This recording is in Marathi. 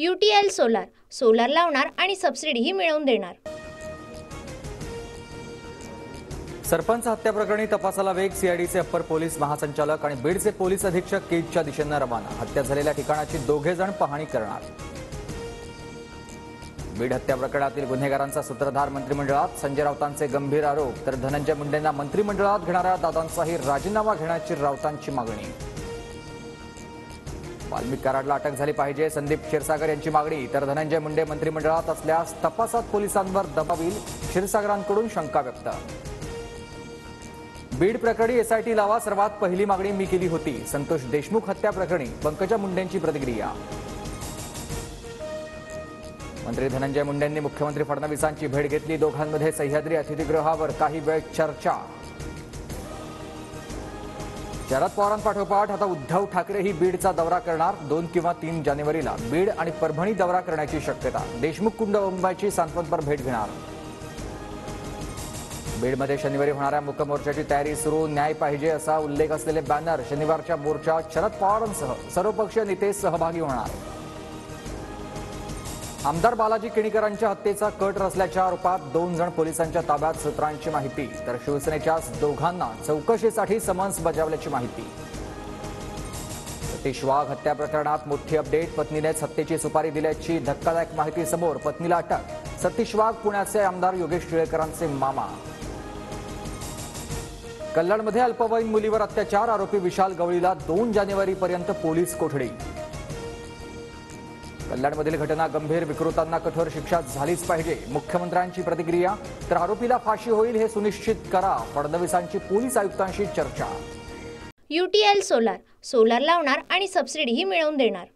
UTL सोलार सोलार लावणार आणि सबसिडीही मिळवून देणार। सरपंच हत्या प्रकरणी तपासाला वेग। सीआयडीचे अप्पर पोलीस महासंचालक आणि बीडचे पोलीस अधीक्षक केजच्या दिशेने रवाना। हत्या झालेल्या ठिकाणाची दोघे जण पाहणी करणार। बीड हत्या प्रकरणातील गुन्हेगारांचा सूत्रधार मंत्रिमंडळात। संजय राऊतांचे गंभीर आरोप तर धनंजय मुंडेंना मंत्रिमंडळात घेणाऱ्या दादांचाही राजीनामा घेण्याची राऊतांची मागणी। वाल्मिक कराडला अटक झाली पाहिजे, संदीप क्षीरसागर यांची मागणी। तर धनंजय मुंडे मंत्रिमंडळात असल्यास तपासात पोलिसांवर दबाव येईल, क्षीरसागरांकडून शंका व्यक्त। बीड प्रकरणी एसआयटी लावा, सर्वात पहिली मागणी मी केली होती। संतोष देशमुख हत्या प्रकरणी पंकजा मुंडेंची प्रतिक्रिया। मंत्री धनंजय मुंडेंनी मुख्यमंत्री फडणवीसांची भेट घेतली। दोघांमध्ये सह्याद्री अतिथीगृहावर काही वेळ चर्चा। शरद पवारांपाठोपाठ आता उद्धव ठाकरेही बीडचा दौरा करणार। 2 किंवा 3 जानेवारीला बीड आणि परभणी दौरा करण्याची शक्यता। देशमुख कुटुंबाची सांत्वनपर भेट घेणार। बीडमध्ये शनिवारी होणाऱ्या मूक मोर्चाची तयारी सुरू। न्याय पाहिजे असा उल्लेख असलेले बॅनर। शनिवारच्या मोर्चात शरद पवारांसह सर्वपक्षीय नेते सहभागी होणार। आमदार बालाजी किणीकरांच्या हत्येचा कट रचल्याच्या आरोपात 2 जण पोलिसांच्या ताब्यात, सूत्रांची माहिती। तर शिवसेनेच्याच दोघांना चौकशीसाठी समन्स बजावल्याची माहिती। सतीश वाघ हत्या प्रकरणात मोठी अपडेट। पत्नीनेच हत्येची सुपारी दिल्याची धक्कादायक माहिती समोर। पत्नीला अटक। सतीश वाघ पुण्याचे आमदार योगेश टिळेकरांचे मामा। कल्याणमध्ये अल्पवयीन मुलीवर अत्याचार। आरोपी विशाल गवळीला 2 जानेवारीपर्यंत पोलीस कोठडी। कल्याणमधील घटना गंभीर, विकृतांना कठोर शिक्षा झालीच पाहिजे, मुख्यमंत्र्यांची प्रतिक्रिया। तर आरोपीला फाशी होईल हे सुनिश्चित करा, फडणवीसांची पोलीस आयुक्तांशी चर्चा। UTL सोलार सोलार लावणार आणि सबसिडीही मिळवून देणार।